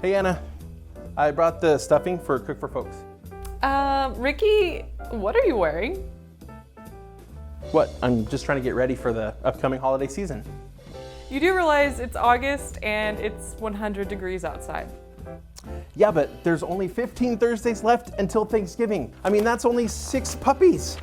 Hey Anna, I brought the stuffing for Cook for Folks. Ricky, what are you wearing? What? I'm just trying to get ready for the upcoming holiday season. You do realize it's August and it's 100 degrees outside. Yeah, but there's only 15 Thursdays left until Thanksgiving. I mean, that's only 6 puppies.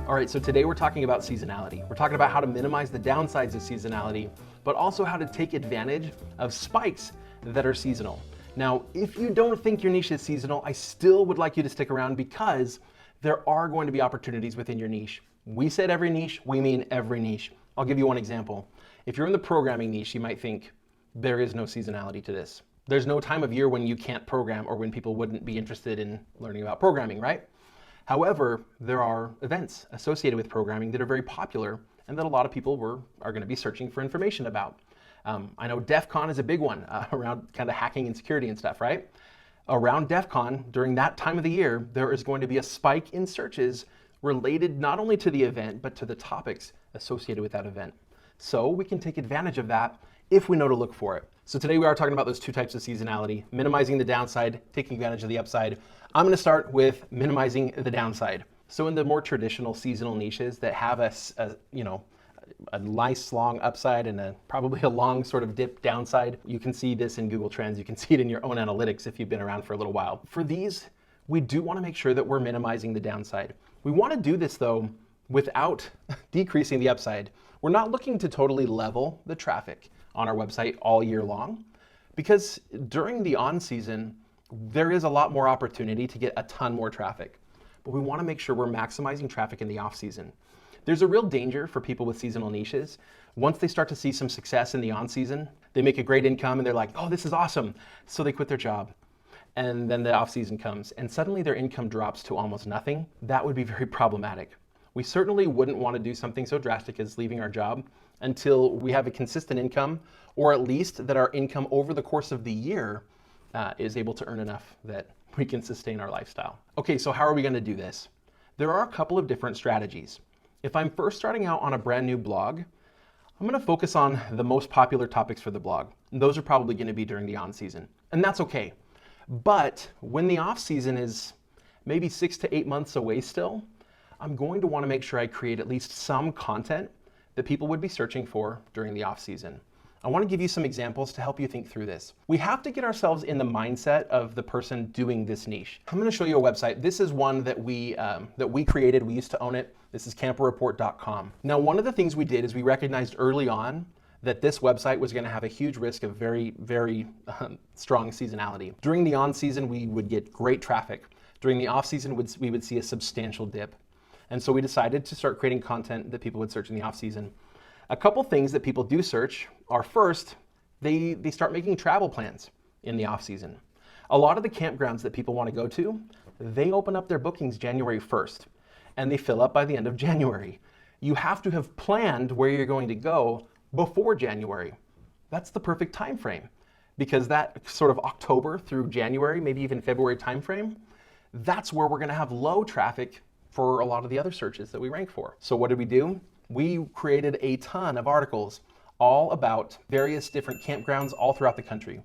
All right, so today we're talking about seasonality. We're talking about how to minimize the downsides of seasonality, but also how to take advantage of spikes that are seasonal. Now, if you don't think your niche is seasonal, I still would like you to stick around because there are going to be opportunities within your niche. We said every niche, we mean every niche. I'll give you one example. If you're in the programming niche, you might think there is no seasonality to this. There's no time of year when you can't program or when people wouldn't be interested in learning about programming, right? However, there are events associated with programming that are very popular and that a lot of people are going to be searching for information about. I know DEF CON is a big one around kind of hacking and security and stuff, right? Around DEF CON, during that time of the year, there is going to be a spike in searches related not only to the event, but to the topics associated with that event. So we can take advantage of that if we know to look for it. So today we are talking about those 2 types of seasonality, minimizing the downside, taking advantage of the upside. I'm going to start with minimizing the downside. So in the more traditional seasonal niches that have a nice long upside and probably a long sort of dip downside, you can see this in Google Trends. You can see it in your own analytics if you've been around for a little while. For these, we do want to make sure that we're minimizing the downside. We want to do this though without decreasing the upside. We're not looking to totally level the traffic on our website all year long, because during the on season, there is a lot more opportunity to get a ton more traffic. But we want to make sure we're maximizing traffic in the off season. There's a real danger for people with seasonal niches. Once they start to see some success in the on season, they make a great income and they're like, oh, this is awesome. So they quit their job. And then the off season comes and suddenly their income drops to almost nothing. That would be very problematic. We certainly wouldn't want to do something so drastic as leaving our job until we have a consistent income, or at least that our income over the course of the year is able to earn enough that we can sustain our lifestyle. Okay, so how are we going to do this? There are a couple of different strategies. If I'm first starting out on a brand new blog, I'm going to focus on the most popular topics for the blog. And those are probably going to be during the on season, and that's okay. But when the off season is maybe 6 to 8 months away still, I'm going to want to make sure I create at least some content that people would be searching for during the off season. I want to give you some examples to help you think through this. We have to get ourselves in the mindset of the person doing this niche. I'm going to show you a website. This is one that we created. We used to own it. This is camperreport.com. Now, one of the things we did is we recognized early on that this website was going to have a huge risk of very, very strong seasonality. During the on season, we would get great traffic. During the off season, we would see a substantial dip. And so we decided to start creating content that people would search in the off season. A couple things that people do search are, first, they start making travel plans in the off season. A lot of the campgrounds that people want to go to, they open up their bookings January 1st and they fill up by the end of January. You have to have planned where you're going to go before January. That's the perfect time frame, because that sort of October through January, maybe even February time frame, that's where we're going to have low traffic for a lot of the other searches that we rank for. So what did we do? We created a ton of articles all about various different campgrounds all throughout the country.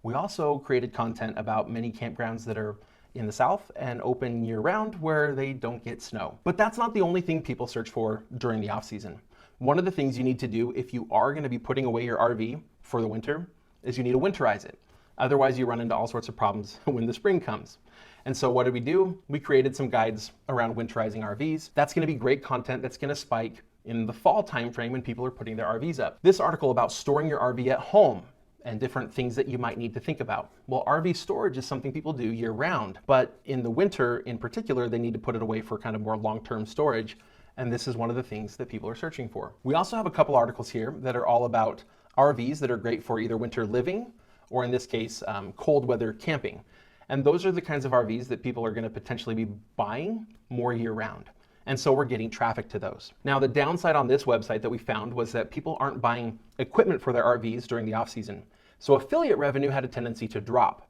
We also created content about many campgrounds that are in the South and open year-round where they don't get snow. But that's not the only thing people search for during the off-season. One of the things you need to do if you are going to be putting away your RV for the winter is you need to winterize it. Otherwise, you run into all sorts of problems when the spring comes. And so what did we do? We created some guides around winterizing RVs. That's going to be great content that's going to spike in the fall timeframe when people are putting their RVs up. This article about storing your RV at home and different things that you might need to think about. Well, RV storage is something people do year round, but in the winter in particular, they need to put it away for kind of more long-term storage. And this is one of the things that people are searching for. We also have a couple articles here that are all about RVs that are great for either winter living or, in this case, cold weather camping. And those are the kinds of RVs that people are going to potentially be buying more year round. And so we're getting traffic to those. Now, the downside on this website that we found was that people aren't buying equipment for their RVs during the off season. So affiliate revenue had a tendency to drop,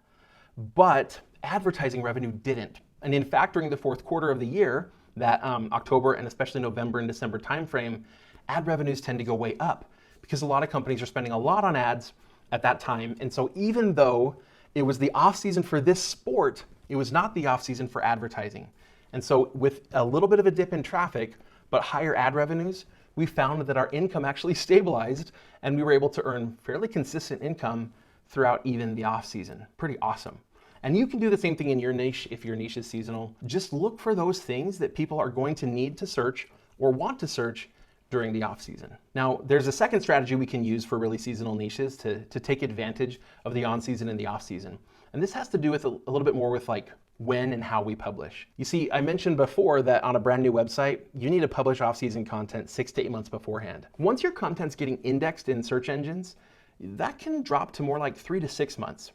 but advertising revenue didn't. And in fact, during the fourth quarter of the year, that October and especially November and December timeframe, ad revenues tend to go way up because a lot of companies are spending a lot on ads at that time. And so even though it was the off season for this sport, it was not the off season for advertising. And so with a little bit of a dip in traffic, but higher ad revenues, we found that our income actually stabilized and we were able to earn fairly consistent income throughout even the off season. Pretty awesome. And you can do the same thing in your niche if your niche is seasonal. Just look for those things that people are going to need to search or want to search during the off season. Now, there's a second strategy we can use for really seasonal niches to take advantage of the on season and the off season. And this has to do with a little bit more with like when and how we publish. You see, I mentioned before that on a brand new website, you need to publish off-season content 6 to 8 months beforehand. Once your content's getting indexed in search engines, that can drop to more like 3 to 6 months.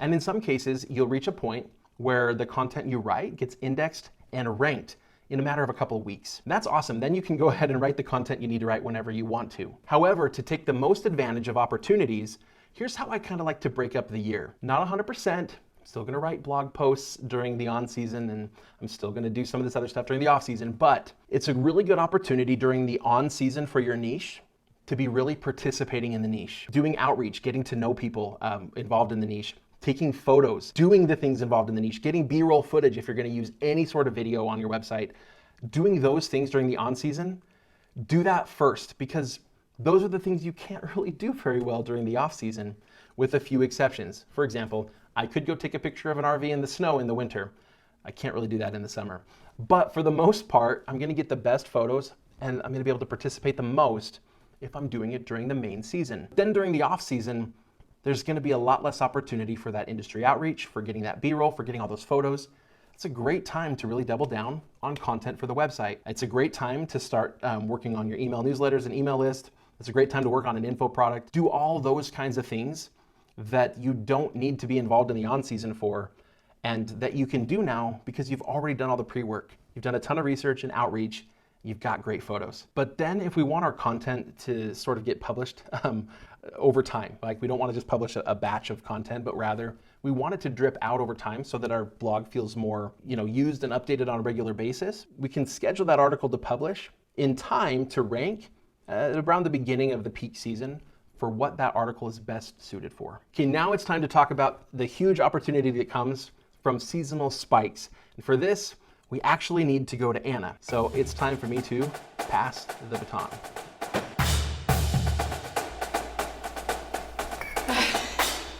And in some cases, you'll reach a point where the content you write gets indexed and ranked in a matter of a couple of weeks. That's awesome. Then you can go ahead and write the content you need to write whenever you want to. However, to take the most advantage of opportunities, here's how I kind of like to break up the year. Not 100%. Still gonna write blog posts during the on season, and I'm still gonna do some of this other stuff during the off season, but it's a really good opportunity during the on season for your niche to be really participating in the niche, doing outreach, getting to know people involved in the niche, taking photos, doing the things involved in the niche, getting B-roll footage if you're gonna use any sort of video on your website, doing those things during the on season. Do that first, because those are the things you can't really do very well during the off season, with a few exceptions. For example, I could go take a picture of an RV in the snow in the winter. I can't really do that in the summer. But for the most part, I'm gonna get the best photos and I'm gonna be able to participate the most if I'm doing it during the main season. Then during the off season, there's gonna be a lot less opportunity for that industry outreach, for getting that B-roll, for getting all those photos. It's a great time to really double down on content for the website. It's a great time to start working on your email newsletters and email list. It's a great time to work on an info product. Do all those kinds of things that you don't need to be involved in the on season for, and that you can do now because you've already done all the pre-work. You've done a ton of research and outreach. You've got great photos. But then if we want our content to sort of get published over time, like we don't want to just publish a batch of content, but rather we want it to drip out over time so that our blog feels more, used and updated on a regular basis. We can schedule that article to publish in time to rank around the beginning of the peak season for what that article is best suited for. Okay, now it's time to talk about the huge opportunity that comes from seasonal spikes. And for this, we actually need to go to Anna. So it's time for me to pass the baton.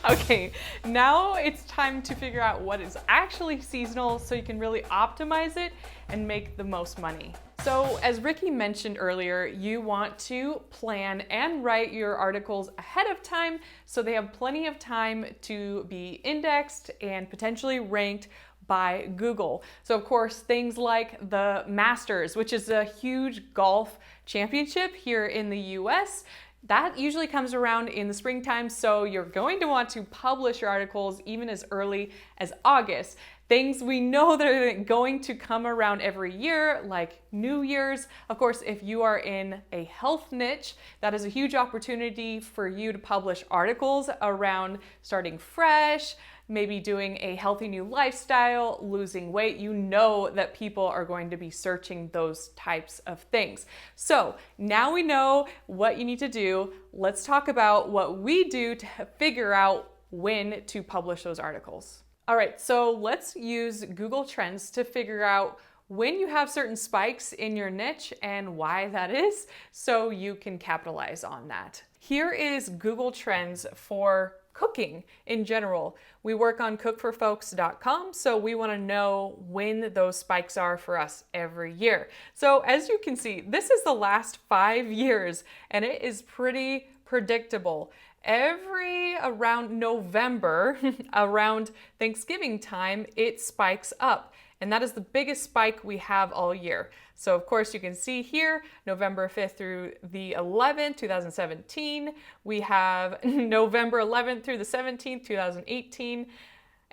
Okay, now it's time to figure out what is actually seasonal so you can really optimize it and make the most money. So as Ricky mentioned earlier, you want to plan and write your articles ahead of time so they have plenty of time to be indexed and potentially ranked by Google. So of course, things like the Masters, which is a huge golf championship here in the US, that usually comes around in the springtime, so you're going to want to publish your articles even as early as August. Things we know that are going to come around every year, like New Year's. Of course, if you are in a health niche, that is a huge opportunity for you to publish articles around starting fresh, maybe doing a healthy new lifestyle, losing weight. You know that people are going to be searching those types of things. So now we know what you need to do. Let's talk about what we do to figure out when to publish those articles. All right, so let's use Google Trends to figure out when you have certain spikes in your niche and why that is, so you can capitalize on that. Here is Google Trends for cooking in general. We work on cookforfolks.com, so we want to know when those spikes are for us every year. So as you can see, this is the last 5 years, and it is pretty predictable. Around November, around Thanksgiving time, it spikes up. And that is the biggest spike we have all year. So of course you can see here, November 5th through the 11th, 2017. We have November 11th through the 17th, 2018.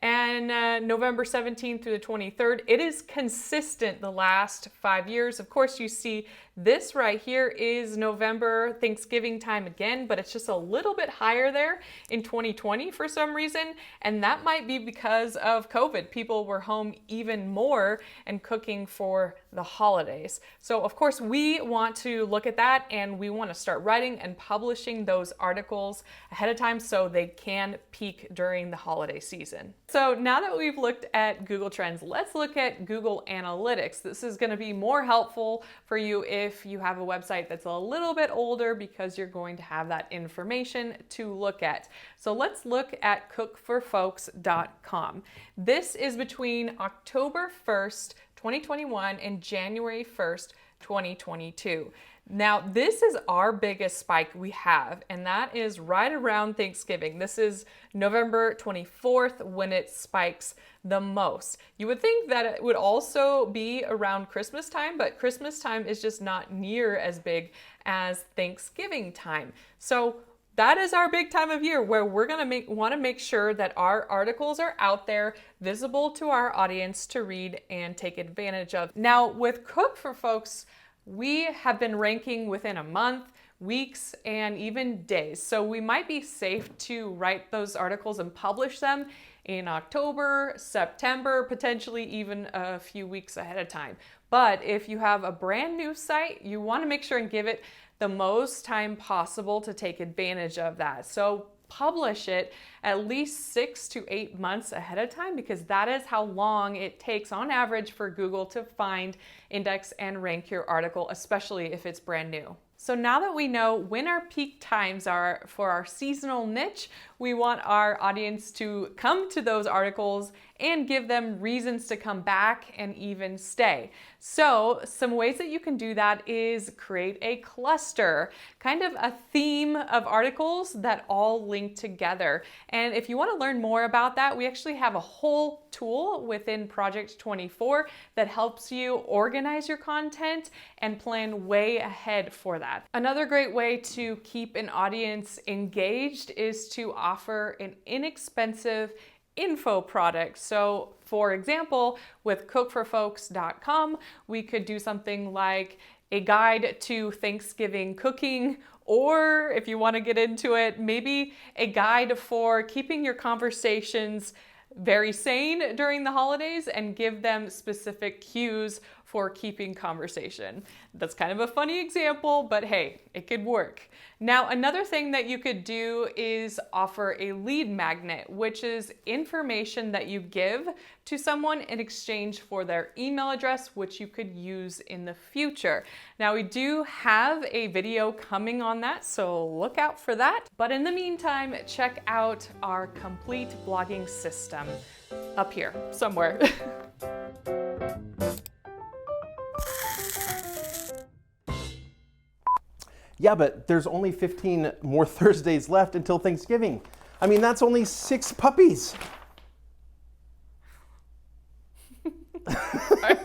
And November 17th through the 23rd. It is consistent the last 5 years. Of course, you see This right here is November, Thanksgiving time again, but it's just a little bit higher there in 2020 for some reason. And that might be because of COVID. People were home even more and cooking for the holidays. So of course we want to look at that, and we want to start writing and publishing those articles ahead of time so they can peak during the holiday season. So now that we've looked at Google Trends, let's look at Google Analytics. This is going to be more helpful for you if you have a website that's a little bit older, because you're going to have that information to look at. So let's look at cookforfolks.com. This is between October 1st, 2021 and January 1st, 2022. Now, this is our biggest spike we have, and that is right around Thanksgiving. This is November 24th when it spikes the most. You would think that it would also be around Christmas time, but Christmas time is just not near as big as Thanksgiving time. So that is our big time of year where we're going to want to make sure that our articles are out there, visible to our audience to read and take advantage of. Now, with Cook for Folks, we have been ranking within a month, weeks, and even days. So we might be safe to write those articles and publish them in October, September, potentially even a few weeks ahead of time. But if you have a brand new site, you want to make sure and give it the most time possible to take advantage of that. So publish it at least 6 to 8 months ahead of time, because that is how long it takes on average for Google to find, index, and rank your article, especially if it's brand new. So now that we know when our peak times are for our seasonal niche, we want our audience to come to those articles and give them reasons to come back and even stay. So some ways that you can do that is create a cluster, kind of a theme of articles that all link together. And if you want to learn more about that, we actually have a whole tool within Project 24 that helps you organize your content and plan way ahead for that. Another great way to keep an audience engaged is to offer an inexpensive info product. So for example, with cookforfolks.com, we could do something like a guide to Thanksgiving cooking, or if you want to get into it, maybe a guide for keeping your conversations very sane during the holidays and give them specific cues for keeping conversation. That's kind of a funny example, but hey, it could work. Now, another thing that you could do is offer a lead magnet, which is information that you give to someone in exchange for their email address, which you could use in the future. Now, we do have a video coming on that, so look out for that. But in the meantime, check out our complete blogging system up here somewhere. Yeah, but there's only 15 more Thursdays left until Thanksgiving. I mean, that's only 6 puppies. Sorry.